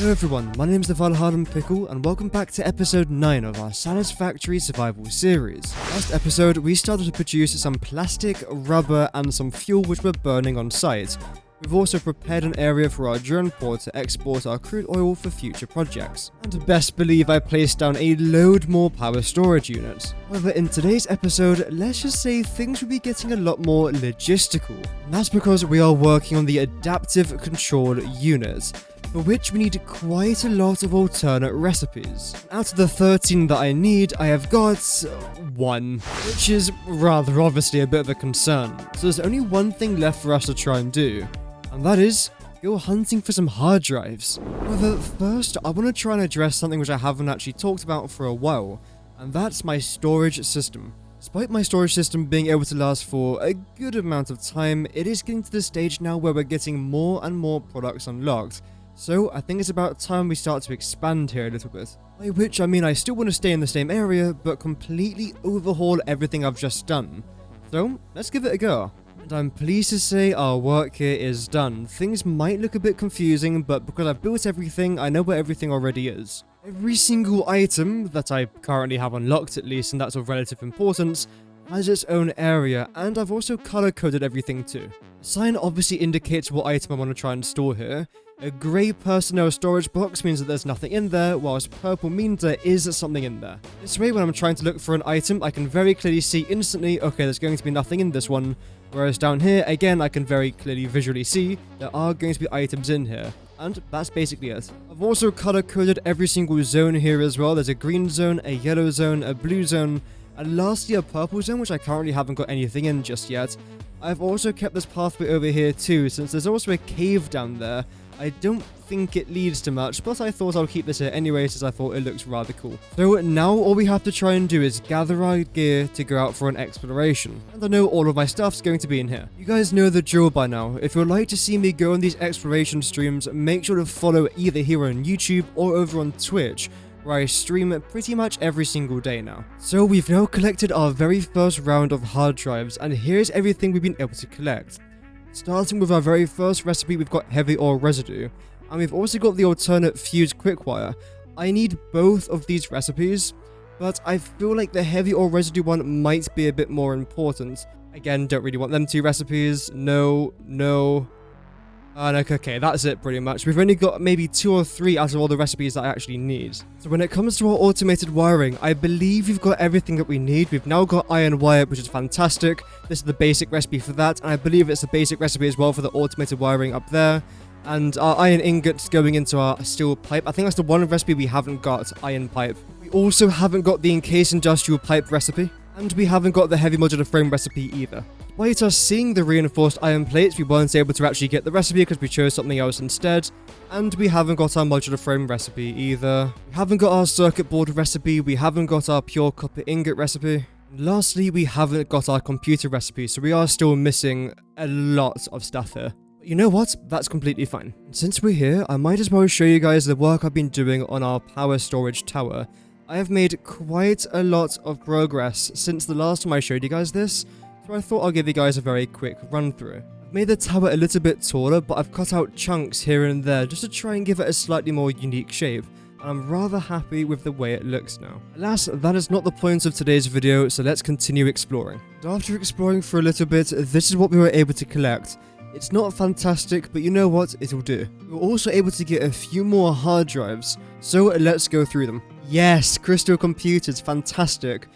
Hello everyone, my name is the Impeccable and welcome back to episode 9 of our Satisfactory survival series. Last episode, we started to produce some plastic, rubber and some fuel which we're burning on site. We've also prepared an area for our drone port to export our crude oil for future projects. And best believe I placed down a load more power storage units. However, in today's episode, let's just say things will be getting a lot more logistical. And that's because we are working on the adaptive control unit, for which we need quite a lot of alternate recipes. Out of the 13 that I need, I have got 1, which is rather obviously a bit of a concern. So there's only one thing left for us to try and do, and that is go hunting for some hard drives. However, first I want to try and address something which I haven't actually talked about for a while, and that's my storage system. Despite my storage system being able to last for a good amount of time, it is getting to the stage now where we're getting more and more products unlocked. So I think it's about time we start to expand here a little bit. By which I mean I still want to stay in the same area, but completely overhaul everything I've just done. So let's give it a go. And I'm pleased to say our work here is done. Things might look a bit confusing, but because I've built everything, I know where everything already is. Every single item that I currently have unlocked at least, and that's of relative importance, has its own area, and I've also color-coded everything too. The sign obviously indicates what item I want to try and store here. A grey personnel storage box means that there's nothing in there, whilst purple means there is something in there. This way, when I'm trying to look for an item, I can very clearly see instantly, okay, there's going to be nothing in this one. Whereas down here, again, I can very clearly visually see there are going to be items in here. And that's basically it. I've also color-coded every single zone here as well. There's a green zone, a yellow zone, a blue zone, and lastly a purple zone, which I currently haven't got anything in just yet. I've also kept this pathway over here too, since there's also a cave down there. I don't think it leads to much, but I thought I'll keep this here anyway since I thought it looks rather cool. So now all we have to try and do is gather our gear to go out for an exploration. And I know all of my stuff's going to be in here. You guys know the drill by now. If you'd like to see me go on these exploration streams, make sure to follow either here on YouTube or over on Twitch, where I stream pretty much every single day now. So we've now collected our very first round of hard drives, and here's everything we've been able to collect. Starting with our very first recipe, we've got heavy oil residue, and we've also got the alternate fused quickwire. I need both of these recipes, but I feel like the heavy oil residue one might be a bit more important. Again, don't really want them 2 recipes. No. Okay, that's it pretty much. We've only got maybe 2 or 3 out of all the recipes that I actually need. So when it comes to our automated wiring, I believe we've got everything that we need. We've now got iron wire, which is fantastic. This is the basic recipe for that, and I believe it's the basic recipe as well for the automated wiring up there. And our iron ingots going into our steel pipe. I think that's the one recipe we haven't got, iron pipe. We also haven't got the encased industrial pipe recipe, and we haven't got the heavy modular frame recipe either. Despite us seeing the reinforced iron plates, we weren't able to actually get the recipe because we chose something else instead, and we haven't got our modular frame recipe either. We haven't got our circuit board recipe, we haven't got our pure copper ingot recipe, and lastly, we haven't got our computer recipe, so we are still missing a lot of stuff here. But you know what? That's completely fine. And since we're here, I might as well show you guys the work I've been doing on our power storage tower. I have made quite a lot of progress since the last time I showed you guys this, so I thought I'll give you guys a very quick run through. I've made the tower a little bit taller, but I've cut out chunks here and there just to try and give it a slightly more unique shape, and I'm rather happy with the way it looks now. Alas, that is not the point of today's video, so let's continue exploring. And after exploring for a little bit, this is what we were able to collect. It's not fantastic, but you know what, it'll do. We were also able to get a few more hard drives, so let's go through them. Yes, crystal computers, fantastic.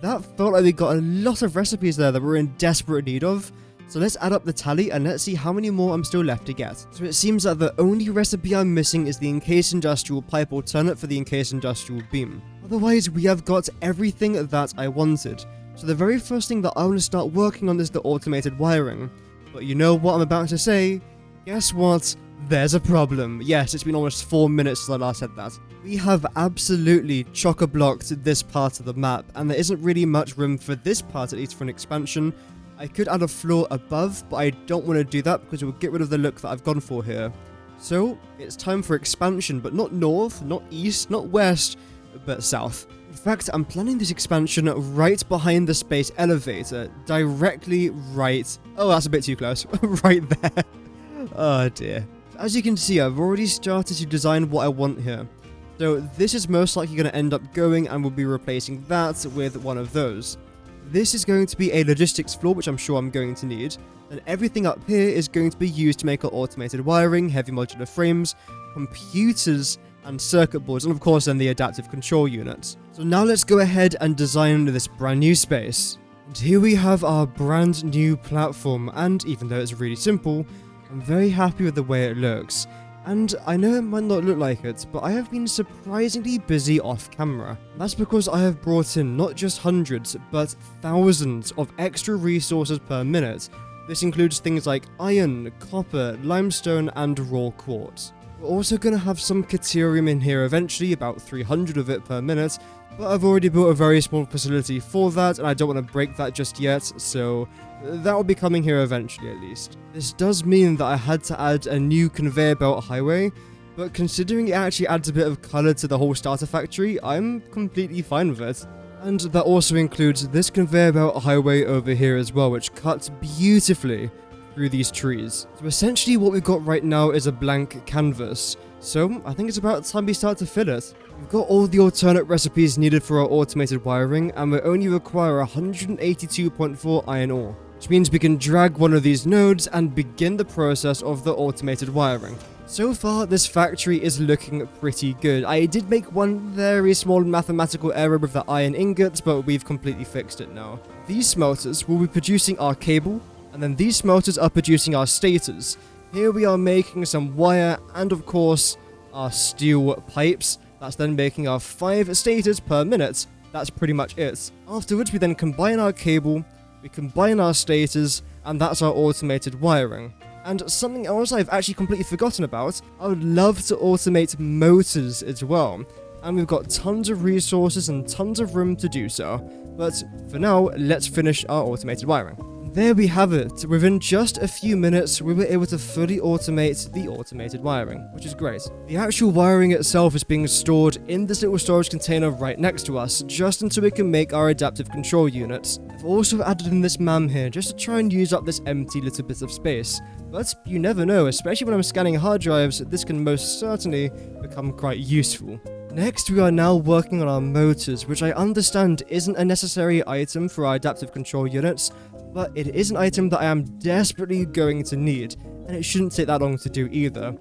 That felt like we got a lot of recipes there that we're in desperate need of. So let's add up the tally and let's see how many more I'm still left to get. So it seems that the only recipe I'm missing is the encased industrial pipe alternate for the encased industrial beam. Otherwise, we have got everything that I wanted. So the very first thing that I want to start working on is the automated wiring. But you know what I'm about to say? Guess what? There's a problem. Yes, it's been almost 4 minutes since I last said that. We have absolutely chock-a-blocked this part of the map, and there isn't really much room for this part, at least for an expansion. I could add a floor above, but I don't want to do that because it will get rid of the look that I've gone for here. So, it's time for expansion, but not north, not east, not west, but south. In fact, I'm planning this expansion right behind the space elevator, directly right... Oh, that's a bit too close. Right there. Oh dear. As you can see, I've already started to design what I want here. So this is most likely going to end up going, and we'll be replacing that with one of those. This is going to be a logistics floor, which I'm sure I'm going to need. And everything up here is going to be used to make our automated wiring, heavy modular frames, computers, and circuit boards, and of course then the adaptive control units. So now let's go ahead and design this brand new space. And here we have our brand new platform, and even though it's really simple, I'm very happy with the way it looks. And I know it might not look like it, but I have been surprisingly busy off camera. That's because I have brought in not just hundreds, but thousands of extra resources per minute. This includes things like iron, copper, limestone, and raw quartz. We're also going to have some caterium in here eventually, about 300 of it per minute, but I've already built a very small facility for that, and I don't want to break that just yet, so that will be coming here eventually at least. This does mean that I had to add a new conveyor belt highway, but considering it actually adds a bit of colour to the whole starter factory, I'm completely fine with it. And that also includes this conveyor belt highway over here as well, which cuts beautifully through these trees. So essentially what we've got right now is a blank canvas. So I think it's about time we start to fill it. We've got all the alternate recipes needed for our automated wiring, and we only require 182.4 iron ore, which means we can drag one of these nodes and begin the process of the automated wiring. So far, this factory is looking pretty good. I did make one very small mathematical error with the iron ingots, but we've completely fixed it now. These smelters will be producing our cable, and then these smelters are producing our stators. Here we are making some wire and of course our steel pipes. That's then making our 5 stators per minute. That's pretty much it. Afterwards we then combine our cable, we combine our stators, and that's our automated wiring. And something else I've actually completely forgotten about, I would love to automate motors as well. And we've got tons of resources and tons of room to do so. But for now, let's finish our automated wiring. There we have it. Within just a few minutes, we were able to fully automate the automated wiring, which is great. The actual wiring itself is being stored in this little storage container right next to us, just until we can make our adaptive control units. I've also added in this MAM here, just to try and use up this empty little bit of space. But you never know, especially when I'm scanning hard drives, this can most certainly become quite useful. Next, we are now working on our motors, which I understand isn't a necessary item for our adaptive control units, but it is an item that I am desperately going to need, and it shouldn't take that long to do either.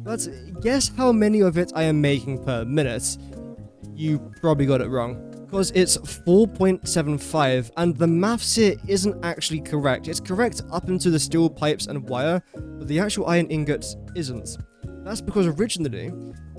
But guess how many of it I am making per minute? You probably got it wrong, because it's 4.75, and the maths here isn't actually correct. It's correct up into the steel pipes and wire, but the actual iron ingots isn't. That's because originally,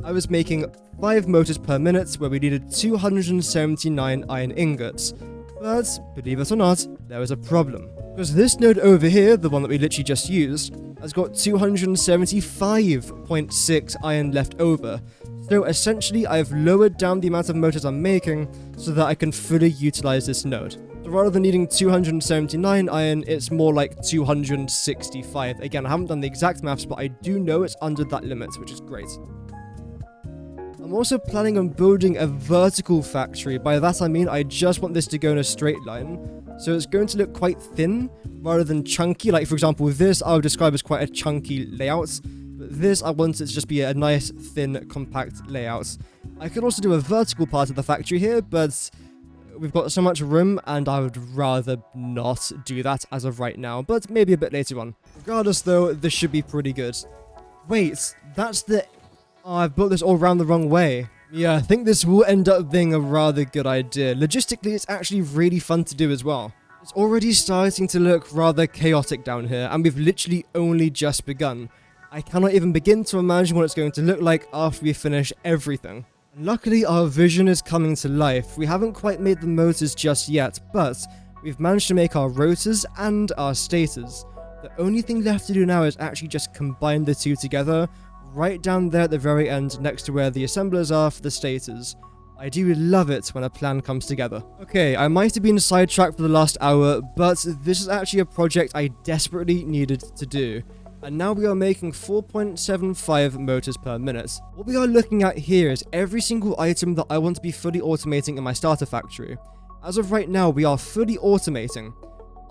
I was making 5 motors per minute where we needed 279 iron ingots. But, believe it or not, there was a problem. Because this node over here, the one that we literally just used, has got 275.6 iron left over. So essentially, I've lowered down the amount of motors I'm making so that I can fully utilize this node. So rather than needing 279 iron, it's more like 265. Again, I haven't done the exact maths, but I do know it's under that limit, which is great. I'm also planning on building a vertical factory. By that I mean I just want this to go in a straight line. So it's going to look quite thin rather than chunky. Like for example, this I would describe as quite a chunky layout. But this I want it to just be a nice, thin, compact layout. I could also do a vertical part of the factory here, but we've got so much room and I would rather not do that as of right now. But maybe a bit later on. Regardless though, this should be pretty good. Wait, that's the... Oh, I've built this all around the wrong way. Yeah, I think this will end up being a rather good idea. Logistically, it's actually really fun to do as well. It's already starting to look rather chaotic down here, and we've literally only just begun. I cannot even begin to imagine what it's going to look like after we finish everything. And luckily, our vision is coming to life. We haven't quite made the motors just yet, but we've managed to make our rotors and our stators. The only thing left to do now is actually just combine the two together, right down there at the very end next to where the assemblers are for the stators. I do love it when a plan comes together. Okay, I might have been sidetracked for the last hour, but this is actually a project I desperately needed to do. And now we are making 4.75 motors per minute. What we are looking at here is every single item that I want to be fully automating in my starter factory. As of right now, we are fully automating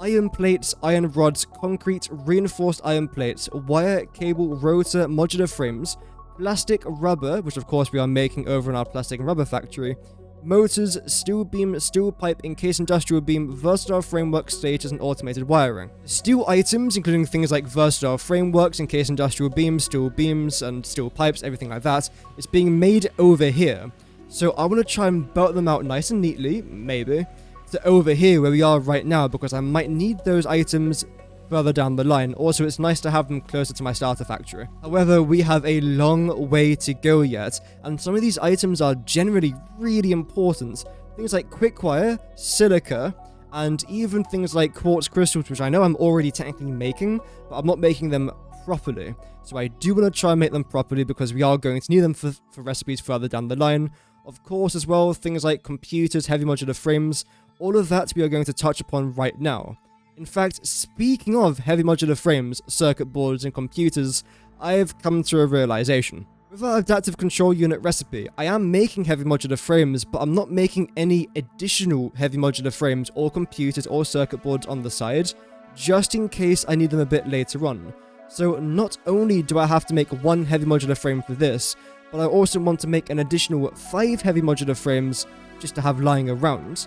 iron plates, iron rods, concrete, reinforced iron plates, wire, cable, rotor, modular frames, plastic, rubber, which of course we are making over in our plastic and rubber factory, motors, steel beam, steel pipe, encased industrial beam, versatile framework, stages, and automated wiring. Steel items, including things like versatile frameworks, encased industrial beams, and steel pipes, everything like that, is being made over here. So I want to try and belt them out nice and neatly, maybe, to over here where we are right now, because I might need those items further down the line. Also, it's nice to have them closer to my starter factory. However, we have a long way to go yet, and some of these items are generally really important. Things like quickwire, silica, and even things like quartz crystals, which I know I'm already technically making, but I'm not making them properly. So I do want to try and make them properly because we are going to need them for recipes further down the line. Of course, as well, things like computers, heavy modular frames, all of that we are going to touch upon right now. In fact, speaking of heavy modular frames, circuit boards, and computers, I have come to a realization. With our adaptive control unit recipe, I am making heavy modular frames, but I'm not making any additional heavy modular frames or computers or circuit boards on the side, just in case I need them a bit later on. So not only do I have to make one heavy modular frame for this, but I also want to make an additional 5 heavy modular frames just to have lying around.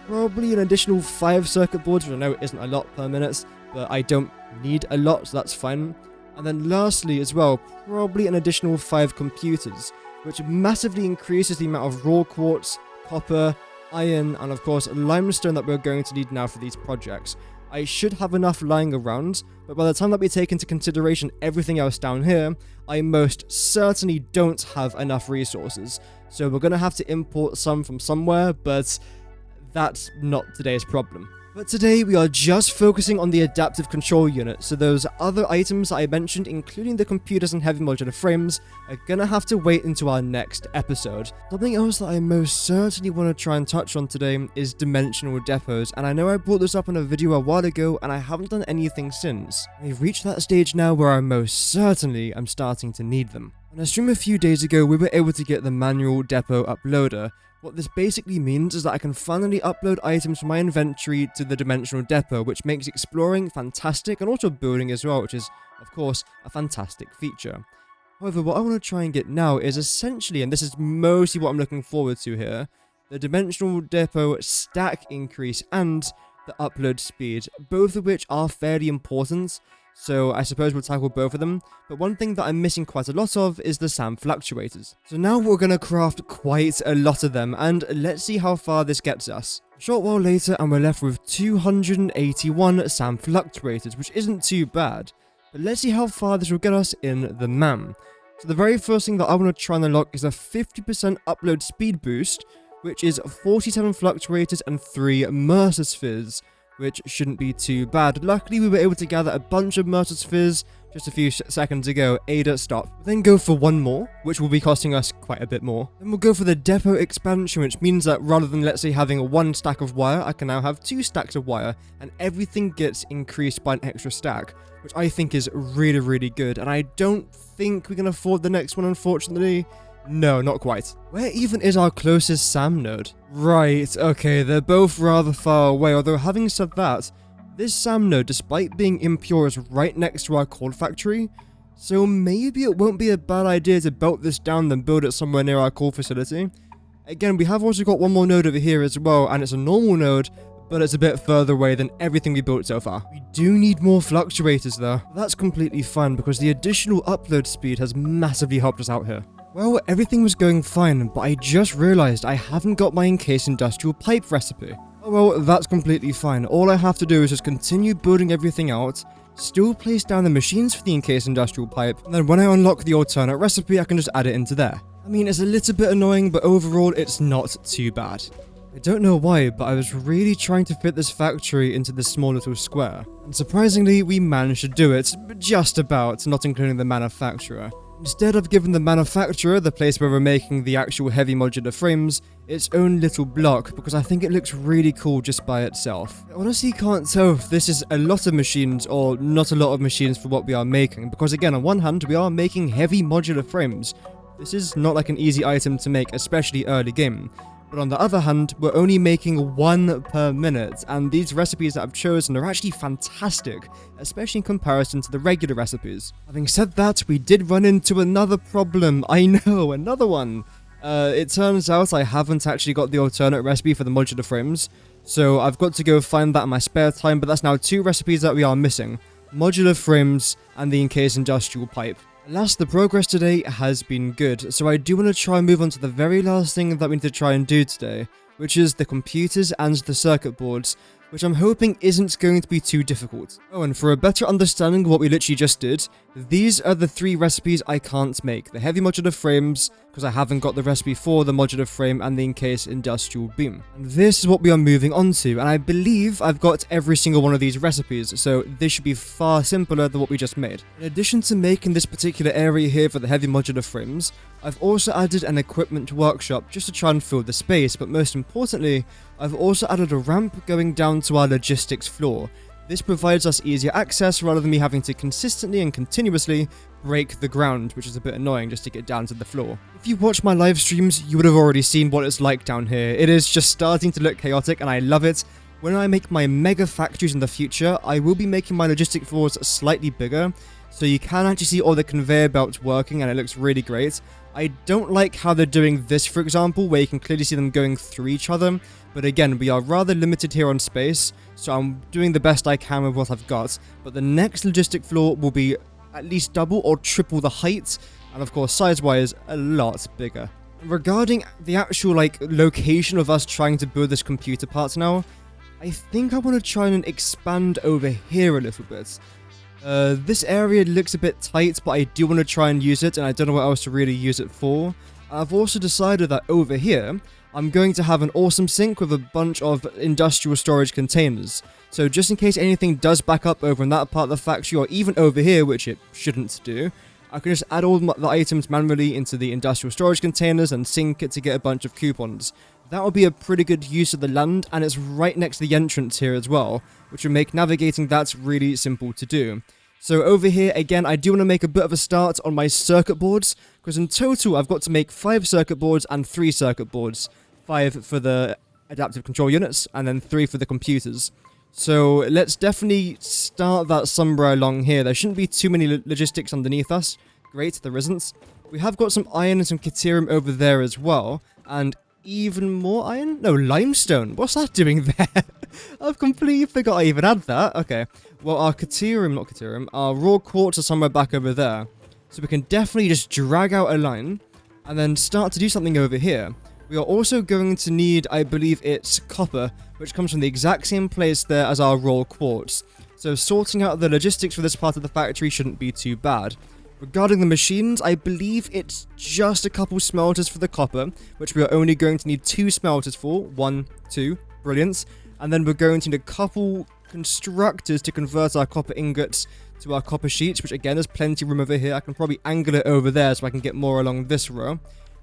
Probably an additional 5 circuit boards, which I know isn't a lot per minute, but I don't need a lot, so that's fine. And then lastly as well, probably an additional 5 computers, which massively increases the amount of raw quartz, copper, iron, and of course limestone that we're going to need now for these projects. I should have enough lying around, but by the time that we take into consideration everything else down here, I most certainly don't have enough resources. So we're going to have to import some from somewhere, but that's not today's problem. But today we are just focusing on the adaptive control unit, so those other items that I mentioned, including the computers and heavy modular frames, are gonna have to wait into our next episode. Something else that I most certainly want to try and touch on today is dimensional depots, and I know I brought this up in a video a while ago and I haven't done anything since. We've reached that stage now where I most certainly am starting to need them. On a stream a few days ago, we were able to get the manual depot uploader. What this basically means is that I can finally upload items from my inventory to the dimensional depot, which makes exploring fantastic and also building as well, which is, of course, a fantastic feature. However, what I want to try and get now is essentially, and this is mostly what I'm looking forward to here, the dimensional depot stack increase and the upload speed, both of which are fairly important. So I suppose we'll tackle both of them, but one thing that I'm missing quite a lot of is the SAM fluctuators. So now we're going to craft quite a lot of them, and let's see how far this gets us. A short while later and we're left with 281 SAM fluctuators, which isn't too bad, but let's see how far this will get us in the MAM. So the very first thing that I want to try and unlock is a 50% upload speed boost, which is 47 fluctuators and 3 Mercer spheres, which shouldn't be too bad. Luckily, we were able to gather a bunch of Mercer spheres just a few seconds ago. Ada, stop. Then go for one more, which will be costing us quite a bit more. Then we'll go for the depot expansion, which means that rather than, let's say, having 1 stack of wire, I can now have 2 stacks of wire, and everything gets increased by an extra stack, which I think is really, really good. And I don't think we can afford the next one, unfortunately. No, not quite. Where even is our closest SAM node? Right, okay, they're both rather far away, although having said that, this SAM node, despite being impure, is right next to our coal factory, so maybe it won't be a bad idea to belt this down than build it somewhere near our coal facility. Again, we have also got one more node over here as well, and it's a normal node, but it's a bit further away than everything we built so far. We do need more fluctuators though. That's completely fine because the additional upload speed has massively helped us out here. Well, everything was going fine, but I just realized I haven't got my encased industrial pipe recipe. Oh well, that's completely fine. All I have to do is just continue building everything out, still place down the machines for the encased industrial pipe, and then when I unlock the alternate recipe, I can just add it into there. I mean, it's a little bit annoying, but overall, it's not too bad. I don't know why, but I was really trying to fit this factory into this small little square, and surprisingly, we managed to do it, just about, not including the manufacturer. Instead, I've given the manufacturer, the place where we're making the actual heavy modular frames, its own little block because I think it looks really cool just by itself. I honestly can't tell if this is a lot of machines or not a lot of machines for what we are making, because again, on one hand, we are making heavy modular frames. This is not like an easy item to make, especially early game. But on the other hand, we're only making 1 per minute, and these recipes that I've chosen are actually fantastic, especially in comparison to the regular recipes. Having said that, we did run into another problem. I know, another one. It turns out I haven't actually got the alternate recipe for the modular frames, so I've got to go find that in my spare time, but that's now 2 recipes that we are missing. Modular frames and the encased industrial pipe. Alas, the progress today has been good, so I do want to try and move on to the very last thing that we need to try and do today, which is the computers and the circuit boards, which I'm hoping isn't going to be too difficult. Oh, and for a better understanding of what we literally just did, these are the 3 recipes I can't make. The heavy modular frames, because I haven't got the recipe for the modular frame, and the encased industrial beam. And this is what we are moving on to, and I believe I've got every single one of these recipes, so this should be far simpler than what we just made. In addition to making this particular area here for the heavy modular frames, I've also added an equipment workshop just to try and fill the space, but most importantly, I've also added a ramp going down to our logistics floor. This provides us easier access rather than me having to consistently and continuously break the ground, which is a bit annoying just to get down to the floor. If you watch my live streams, you would have already seen what it's like down here. It is just starting to look chaotic and I love it. When I make my mega factories in the future, I will be making my logistic floors slightly bigger, so you can actually see all the conveyor belts working and it looks really great. I don't like how they're doing this, for example, where you can clearly see them going through each other, but again, we are rather limited here on space, so I'm doing the best I can with what I've got, but the next logistic floor will be at least double or triple the height, and of course, size-wise, a lot bigger. Regarding the actual, location of us trying to build this computer part now, I think I want to try and expand over here a little bit. This area looks a bit tight, but I do want to try and use it, and I don't know what else to really use it for. I've also decided that over here, I'm going to have an awesome sink with a bunch of industrial storage containers. So just in case anything does back up over in that part of the factory, or even over here, which it shouldn't do, I can just add all the items manually into the industrial storage containers and sink it to get a bunch of coupons. That will be a pretty good use of the land, and it's right next to the entrance here as well, which will make navigating that really simple to do. So over here, again, I do want to make a bit of a start on my circuit boards, because in total I've got to make 5 circuit boards and 3 circuit boards. 5 for the adaptive control units, and then 3 for the computers. So let's definitely start that somewhere along here. There shouldn't be too many logistics underneath us. Great, there isn't. We have got some iron and some caterium over there as well, and even more iron? No, limestone. What's that doing there? I've completely forgot I even had that. Okay. Well, our our raw quartz are somewhere back over there. So we can definitely just drag out a line and then start to do something over here. We are also going to need, I believe it's copper, which comes from the exact same place there as our raw quartz. So sorting out the logistics for this part of the factory shouldn't be too bad. Regarding the machines, I believe it's just a couple smelters for the copper, which we are only going to need 2 smelters for. 1, 2, brilliant. And then we're going to need a couple constructors to convert our copper ingots to our copper sheets, which again, there's plenty of room over here. I can probably angle it over there so I can get more along this row.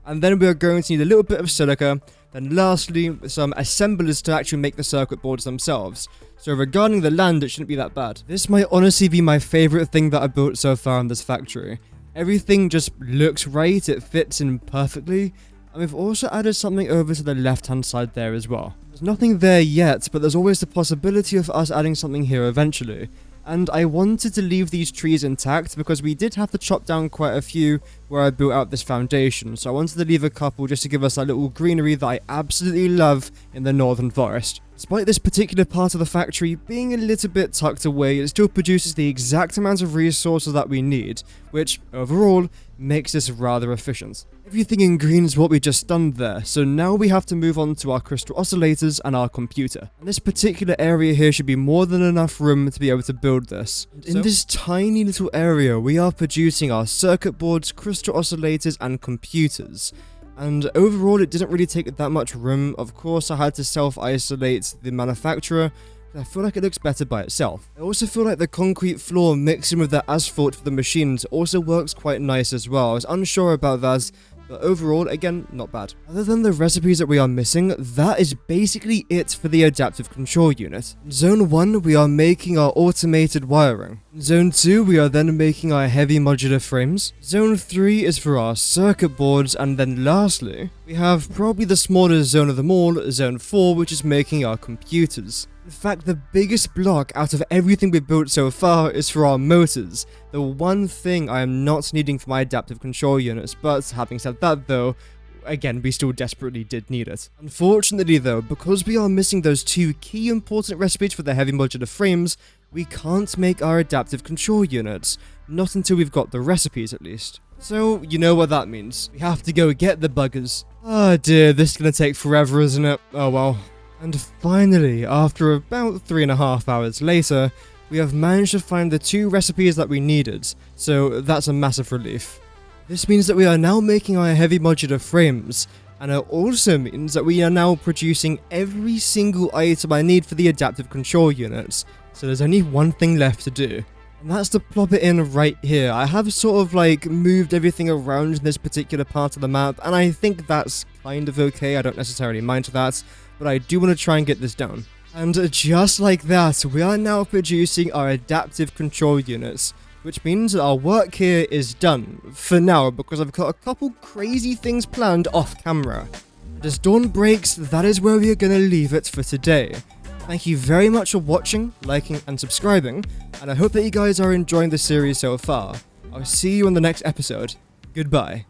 And then we're going to need a little bit of silica. Then lastly, some assemblers to actually make the circuit boards themselves. So regarding the land, it shouldn't be that bad. This might honestly be my favorite thing that I built so far in this factory. Everything just looks right, it fits in perfectly. And we've also added something over to the left-hand side there as well. There's nothing there yet, but there's always the possibility of us adding something here eventually. And I wanted to leave these trees intact because we did have to chop down quite a few where I built out this foundation. So I wanted to leave a couple just to give us that little greenery that I absolutely love in the northern forest. Despite this particular part of the factory being a little bit tucked away, it still produces the exact amount of resources that we need, which overall makes this rather efficient. Everything in green is what we just done there, so now we have to move on to our crystal oscillators and our computer. And this particular area here should be more than enough room to be able to build this. And in this tiny little area, we are producing our circuit boards, crystal oscillators, and computers. And overall, it didn't really take that much room. Of course, I had to self-isolate the manufacturer. I feel like it looks better by itself. I also feel like the concrete floor mixing with the asphalt for the machines also works quite nice as well. I was unsure about that, but overall, again, not bad. Other than the recipes that we are missing, that is basically it for the adaptive control unit. In Zone 1, we are making our automated wiring. In Zone 2, we are then making our heavy modular frames. Zone 3 is for our circuit boards, and then lastly, we have probably the smallest zone of them all, Zone 4, which is making our computers. In fact, the biggest block out of everything we've built so far is for our motors, the one thing I am not needing for my adaptive control units, but having said that though, again, we still desperately did need it. Unfortunately though, because we are missing those two key important recipes for the heavy modular frames, we can't make our adaptive control units, not until we've got the recipes at least. So, you know what that means. We have to go get the buggers. Oh dear, this is gonna take forever, isn't it? Oh well. And finally, after about 3.5 hours later, we have managed to find the two recipes that we needed, so that's a massive relief. This means that we are now making our heavy modular frames, and it also means that we are now producing every single item I need for the adaptive control units, so there's only one thing left to do. And that's to plop it in right here. I have sort of like moved everything around in this particular part of the map, and I think that's kind of okay, I don't necessarily mind that, but I do want to try and get this down. And just like that, we are now producing our adaptive control units, which means that our work here is done, for now, because I've got a couple crazy things planned off camera. And as dawn breaks, that is where we are going to leave it for today. Thank you very much for watching, liking, and subscribing, and I hope that you guys are enjoying the series so far. I'll see you in the next episode. Goodbye.